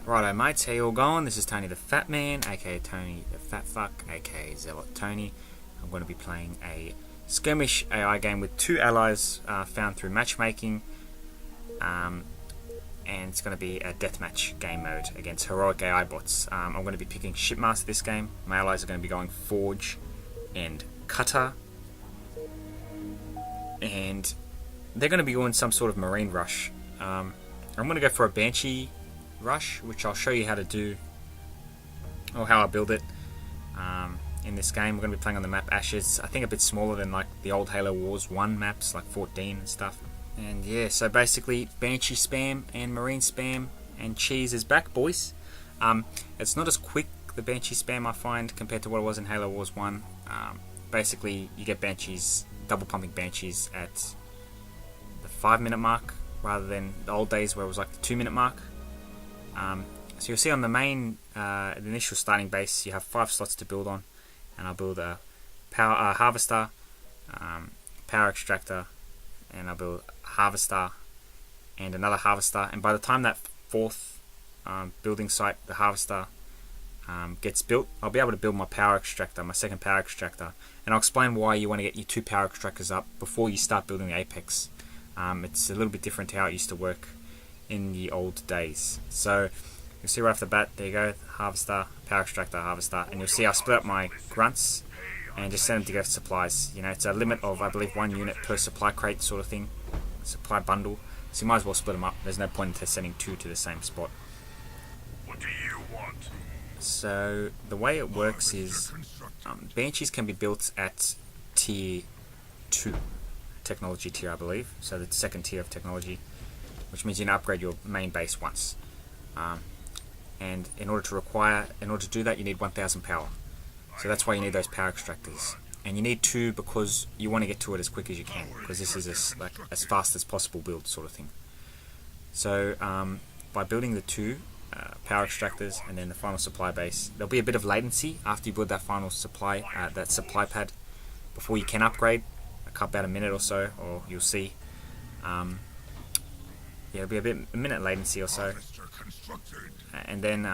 Righto mates, how you all going? This is Tony the Fat Man, aka Tony the Fat Fuck, aka Zealot Tony. I'm going to be playing a Skirmish AI game with two allies found through matchmaking. And it's going to be a Deathmatch game mode against heroic AI bots. I'm going to be picking Shipmaster this game. My allies are going to be going Forge and Cutter. And they're going to be doing some sort of marine rush. I'm going to go for a Banshee rush, which I'll show you how to do, or how I build it in this game. We're going to be playing on the map Ashes. I think a bit smaller than like the old Halo Wars 1 maps, like 14 and stuff. And yeah, so basically Banshee spam and Marine spam, and cheese is back, boys. It's not as quick, the Banshee spam, I find, compared to what it was in Halo Wars 1. Basically you get Banshees, double pumping Banshees at the 5-minute mark rather than the old days where it was like the 2-minute mark. So you'll see on the main, the initial starting base, you have 5 slots to build on, and I'll build a power harvester, power extractor, and I'll build a harvester and another harvester. And by the time that 4th building site, the harvester, gets built, I'll be able to build my power extractor, my second power extractor, and I'll explain why you want to get your 2 power extractors up before you start building the Apex. It's a little bit different to how it used to work in the old days. So you'll see right off the bat, there you go, harvester, power extractor, harvester, and you'll see I split up my grunts and just send them to get supplies. You know, it's a limit of, I believe, 1 unit per supply crate sort of thing, supply bundle, so you might as well split them up. There's no point in sending 2 to the same spot. What do you want? So the way it works is Banshees can be built at tier 2 technology tier, I believe, so the 2nd tier of technology, which means you can upgrade your main base once. And in order to do that, you need 1000 power. So that's why you need those power extractors. And you need 2 because you want to get to it as quick as you can, because this is as fast as possible build sort of thing. So by building the 2 power extractors and then the final supply base, there'll be a bit of latency after you build that final supply, that supply pad, before you can upgrade. About a minute or so, or you'll see. Yeah, it'll be a minute latency or so, and then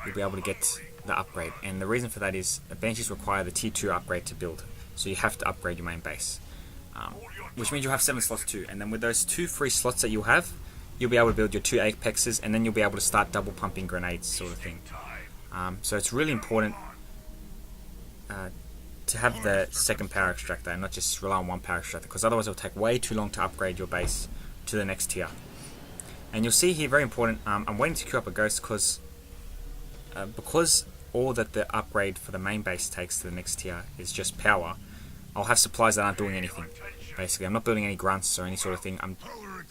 you'll be able to get the upgrade. And the reason for that is the Banshees require the tier 2 upgrade to build, so you have to upgrade your main base, which means you'll have 7 slots too. And then with those 2 free slots that you'll have, you'll be able to build your 2 apexes, and then you'll be able to start double pumping grenades sort of thing. So it's really important to have the second power extractor and not just rely on 1 power extractor, because otherwise it'll take way too long to upgrade your base to the next tier. And you'll see here, very important, I'm waiting to queue up a ghost because all that the upgrade for the main base takes to the next tier is just power. I'll have supplies that aren't doing anything. Basically, I'm not building any grunts or any sort of thing.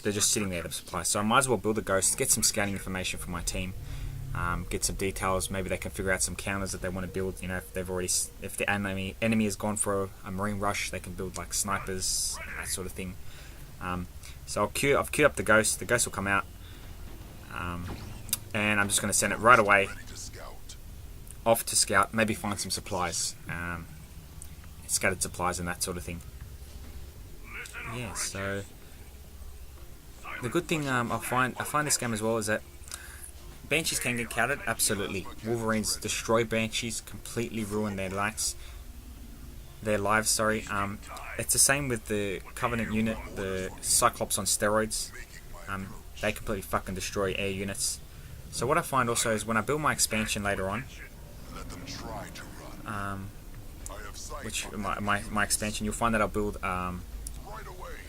They're just sitting there, the supplies. So I might as well build a ghost, get some scouting information for my team, get some details. Maybe they can figure out some counters that they want to build. You know, if the enemy has gone for a marine rush, they can build like snipers, that sort of thing. So I've queued up the ghost. The ghost will come out, and I'm just going to send it right away off to scout. Maybe find some supplies, scattered supplies and that sort of thing. Yeah. So the good thing I find this game as well is that Banshees can get countered, absolutely. Wolverines destroy Banshees, completely ruin their lives. It's the same with the Covenant unit, the Cyclops on steroids. They completely fucking destroy air units. So what I find also is when I build my expansion later on, which my expansion, you'll find that I'll build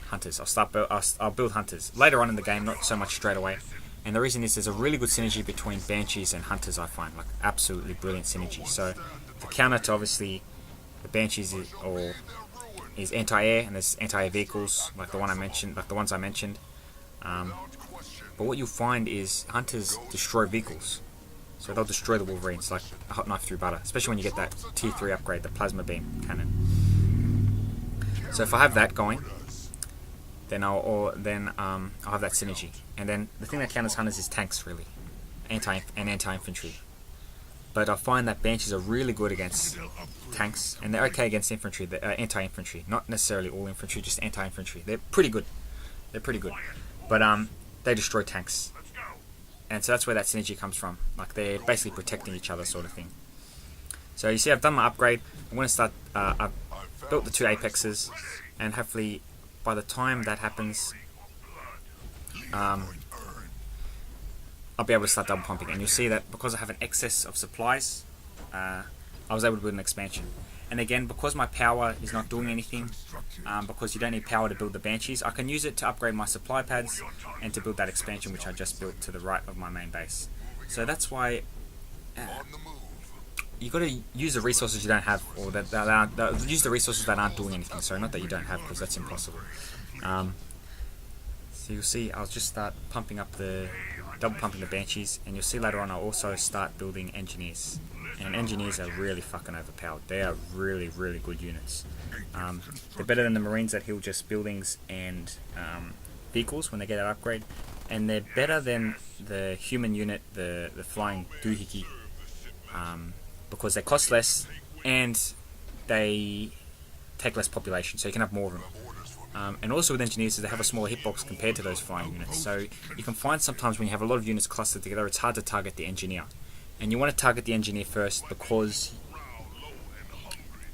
hunters. I'll build hunters later on in the game, not so much straight away. And the reason is there's a really good synergy between Banshees and Hunters, I find, like absolutely brilliant synergy. So the counter to obviously the Banshees is anti-air, and there's anti-air vehicles like the ones I mentioned. But what you'll find is Hunters destroy vehicles, so they'll destroy the Wolverines like a hot knife through butter. Especially when you get that tier 3 upgrade, the plasma beam cannon. So if I have that going, then I'll have that synergy. And then the thing that counters Hunters is tanks, really, anti-infantry. But I find that Banshees are really good against tanks, and they're okay against infantry, anti-infantry. Not necessarily all infantry, just anti-infantry. They're pretty good. But they destroy tanks. And so that's where that synergy comes from. Like, they're basically protecting each other, sort of thing. So you see, I've done my upgrade. I'm going to start. I've built the 2 apexes, and hopefully by the time that happens, I'll be able to start double pumping. And you'll see that because I have an excess of supplies, I was able to build an expansion. And again, because my power is not doing anything, because you don't need power to build the Banshees, I can use it to upgrade my supply pads and to build that expansion which I just built to the right of my main base. So that's why you got to use the resources you don't have, or use the resources that aren't doing anything. Sorry, not that you don't have, because that's impossible. So you'll see, I'll just start pumping up double pumping the Banshees, and you'll see later on I'll also start building engineers. And engineers are really fucking overpowered. They are really, really good units. They're better than the Marines that heal just buildings and vehicles when they get that upgrade. And they're better than the human unit, the flying doohickey, because they cost less and they take less population, so you can have more of them. And also with engineers, they have a smaller hitbox compared to those flying units. So you can find sometimes when you have a lot of units clustered together, it's hard to target the engineer. And you want to target the engineer first because,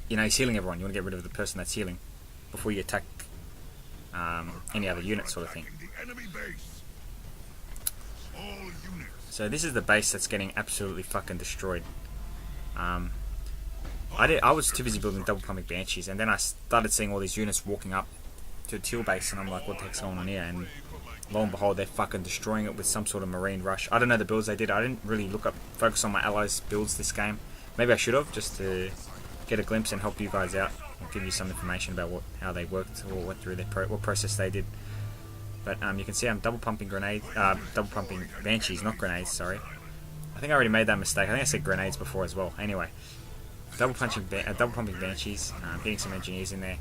you know, he's healing everyone. You want to get rid of the person that's healing before you attack any other unit, sort of thing. So this is the base that's getting absolutely fucking destroyed. I was too busy building double pumping Banshees, and then I started seeing all these units walking up to a teal base, and I'm like, what the heck's going on here? And lo and behold, they're fucking destroying it with some sort of marine rush. I don't know the builds they did. I didn't really focus on my allies' builds this game. Maybe I should have, just to get a glimpse and help you guys out, and give you some information about how they worked, or what process they did. But you can see I'm double pumping Banshees, not grenades. Sorry, I think I already made that mistake. I think I said grenades before as well. Anyway, double pumping Banshees, getting some engineers in there.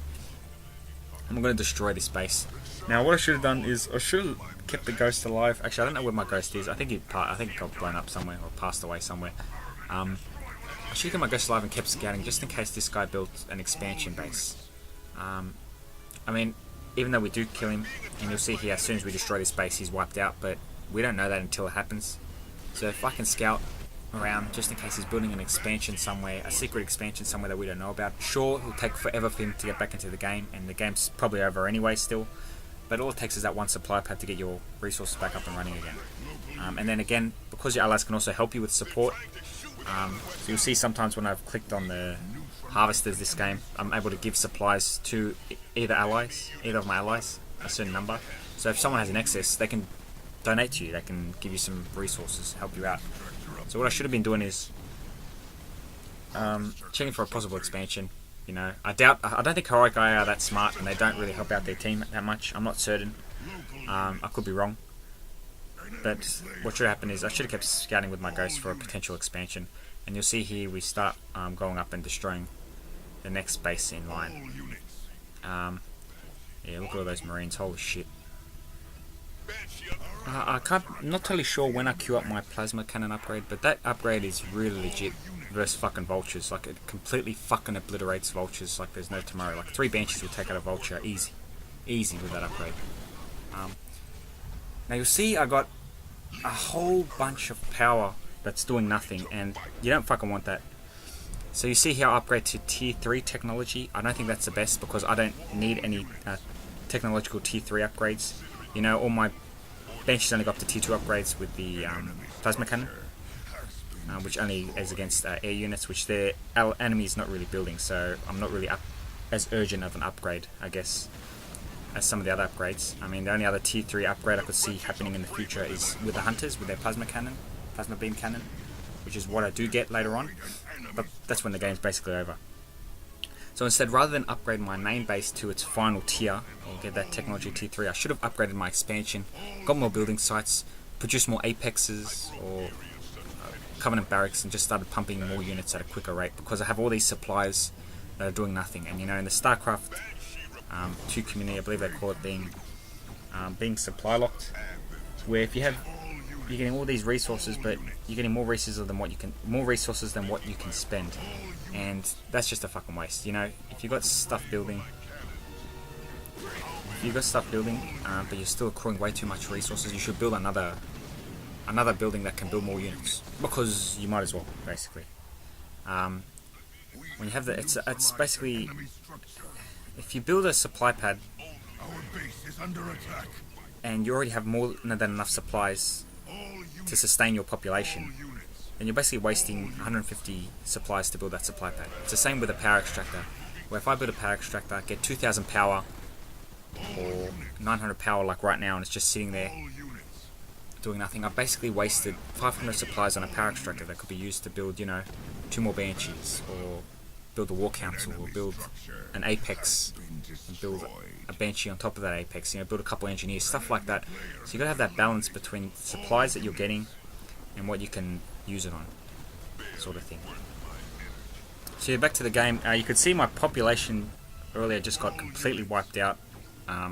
I'm going to destroy this base. Now, what I should have done is I should have kept the ghost alive. Actually, I don't know where my ghost is. I think it got blown up somewhere, or passed away somewhere. I should have kept my ghost alive and kept scouting, just in case this guy built an expansion base. I mean, even though we do kill him, and you'll see here, as soon as we destroy this base, he's wiped out, but we don't know that until it happens. So if I can scout around, just in case he's building an expansion somewhere, a secret expansion somewhere that we don't know about. Sure, it'll take forever for him to get back into the game, and the game's probably over anyway still, but all it takes is that one supply pad to get your resources back up and running again. And then again, because your allies can also help you with support, so you'll see sometimes when I've clicked on the harvesters this game, I'm able to give supplies to either of my allies, a certain number. So if someone has an excess, they can donate to you, they can give you some resources, help you out. So what I should have been doing is checking for a possible expansion. You know, I don't think heroic guy are that smart, and they don't really help out their team that much. I'm not certain. I could be wrong. But what should happen is I should have kept scouting with my ghost for a potential expansion. And you'll see here we start going up and destroying the next base in line. Yeah, look at all those Marines. Holy shit. I'm not totally sure when I queue up my plasma cannon upgrade, but that upgrade is really legit versus fucking vultures. Like, it completely fucking obliterates vultures like there's no tomorrow. Like, 3 Banshees will take out a vulture easy with that upgrade. Now you'll see I got a whole bunch of power that's doing nothing, and you don't fucking want that. So you see here I upgrade to tier 3 technology. I don't think that's the best, because I don't need any technological tier 3 upgrades. You know, all my Banshees only got up to tier 2 upgrades with the plasma cannon, which only is against air units, which their enemy is not really building, so I'm not really as urgent of an upgrade, I guess, as some of the other upgrades. I mean, the only other tier 3 upgrade I could see happening in the future is with the hunters, with their plasma beam cannon, which is what I do get later on, but that's when the game's basically over. So instead, rather than upgrade my main base to its final tier, or get that technology tier 3, I should have upgraded my expansion, got more building sites, produced more apexes, or Covenant barracks, and just started pumping more units at a quicker rate, because I have all these supplies that are doing nothing. And you know, in the StarCraft 2 community, I believe they call it being supply locked, where if you're getting all these resources, but you're getting more resources than what you can spend, and that's just a fucking waste. You know, if you got stuff building, but you're still accruing way too much resources, you should build another another building that can build more units, because you might as well, basically. When you have the, it's basically, if you build a supply pad and you already have more than enough supplies to sustain your population, then you're basically wasting 150 supplies to build that supply pad. It's the same with a power extractor, where if I build a power extractor, get 2000 power or 900 power like right now, and it's just sitting there doing nothing, I've basically wasted 500 supplies on a power extractor that could be used to build, you know, 2 more banshees, or build a war council, or build an apex, and build a banshee on top of that apex, you know, build a couple engineers, stuff like that. So you got to have that balance between supplies that you're getting and what you can use it on, sort of thing. So yeah, back to the game. You could see my population earlier just got completely wiped out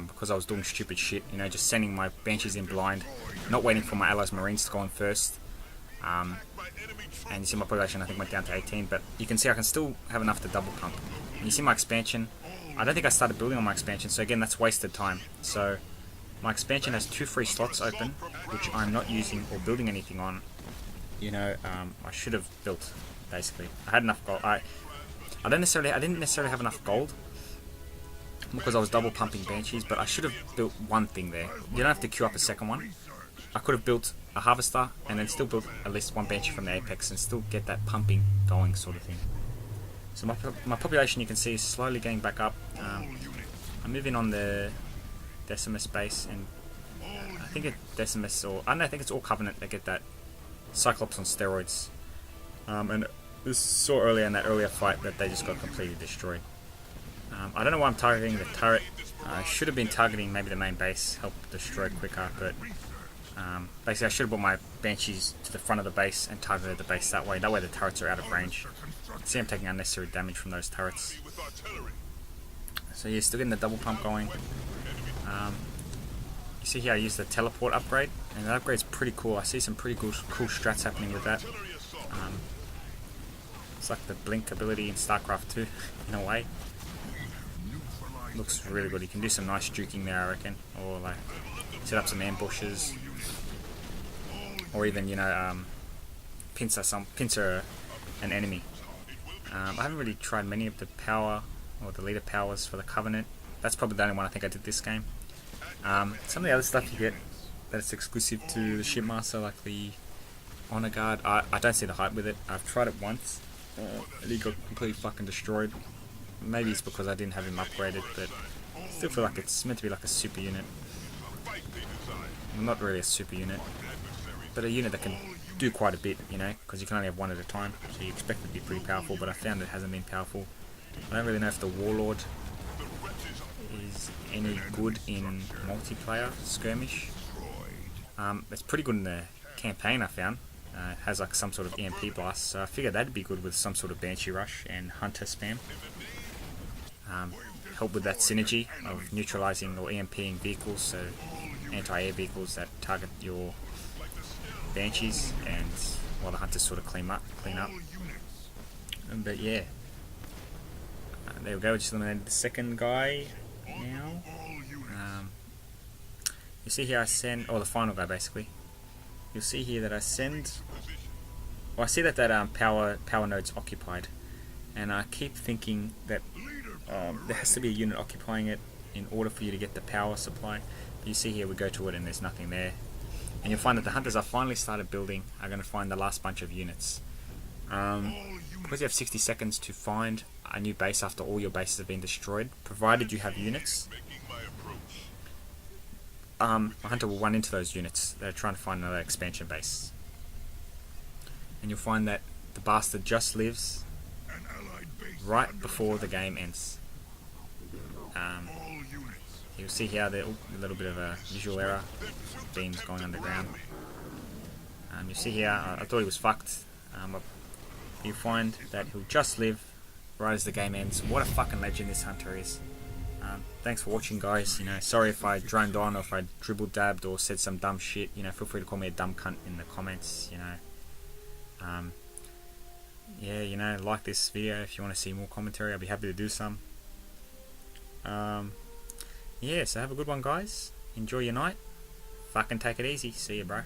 because I was doing stupid shit, you know, just sending my banshees in blind, not waiting for my allies marines to go in first. And you see my population I think went down to 18, but you can see I can still have enough to double pump. And you see my expansion, I don't think I started building on my expansion, so again that's wasted time. So my expansion has 2 free slots open, which I'm not using or building anything on. You know, I should have built, basically. I had enough gold. I didn't necessarily have enough gold because I was double pumping banshees, but I should have built one thing there. You don't have to queue up a second one. I could have built a harvester and then still built at least one banshee from the apex and still get that pumping going, sort of thing. So my population, you can see, is slowly getting back up. I'm moving on the Decimus base, and I think it's Decimus, or I don't know, I think it's all Covenant that get that Cyclops on steroids. And this saw earlier in that earlier fight that they just got completely destroyed. I don't know why I'm targeting the turret. I should have been targeting maybe the main base, help destroy quicker, but basically I should have brought my banshees to the front of the base and targeted the base that way. That way the turrets are out of range. See, I'm taking unnecessary damage from those turrets. So yeah, still getting the double pump going. You see here I use the teleport upgrade, and that upgrade's pretty cool. I see some pretty cool strats happening with that. It's like the blink ability in StarCraft 2 in a way. Looks really good. You can do some nice juking there, I reckon, or like set up some ambushes, or even, you know, pincer an enemy. I haven't really tried many of the power or the leader powers for the Covenant. That's probably the only one I think I did this game. Some of the other stuff you get that's exclusive to the Shipmaster, like the Honor Guard, I don't see the hype with it. I've tried it once, and he got completely fucking destroyed. Maybe it's because I didn't have him upgraded, but I still feel like it's meant to be like a super unit. Well, not really a super unit, but a unit that can do quite a bit, you know, because you can only have one at a time, so you expect it to be pretty powerful, but I found it hasn't been powerful. I don't really know if the Warlord is any good in multiplayer skirmish. It's pretty good in the campaign, I found. It has like some sort of EMP blast, so I figured that'd be good with some sort of Banshee Rush and Hunter spam. Help with that synergy of neutralizing or EMPing vehicles, so anti-air vehicles that target your Banshees, and while the Hunters sort of clean up. But yeah, there we go. We just eliminated the second guy now. You see here I send, or the final guy basically. You'll see here that I send. Well, I see that power node's occupied, and I keep thinking that there has to be a unit occupying it in order for you to get the power supply. But you see here we go to it and there's nothing there, and you'll find that the Hunters I finally started building are going to find the last bunch of units. Because you have 60 seconds to find a new base after all your bases have been destroyed, provided you have units. A Hunter will run into those units. They're trying to find another expansion base, and you'll find that the bastard just lives right before the game ends. You'll see here a little bit of a visual error, beams going underground. You see here, I thought he was fucked. You find that he'll just live right as the game ends. What a fucking legend this Hunter is. Thanks for watching, guys. You know, sorry if I droned on or if I dribble dabbed or said some dumb shit. You know, feel free to call me a dumb cunt in the comments. You know, yeah, you know, like this video if you want to see more commentary. I'll be happy to do some. Yeah, so have a good one, guys. Enjoy your night. Fucking take it easy. See you, bro.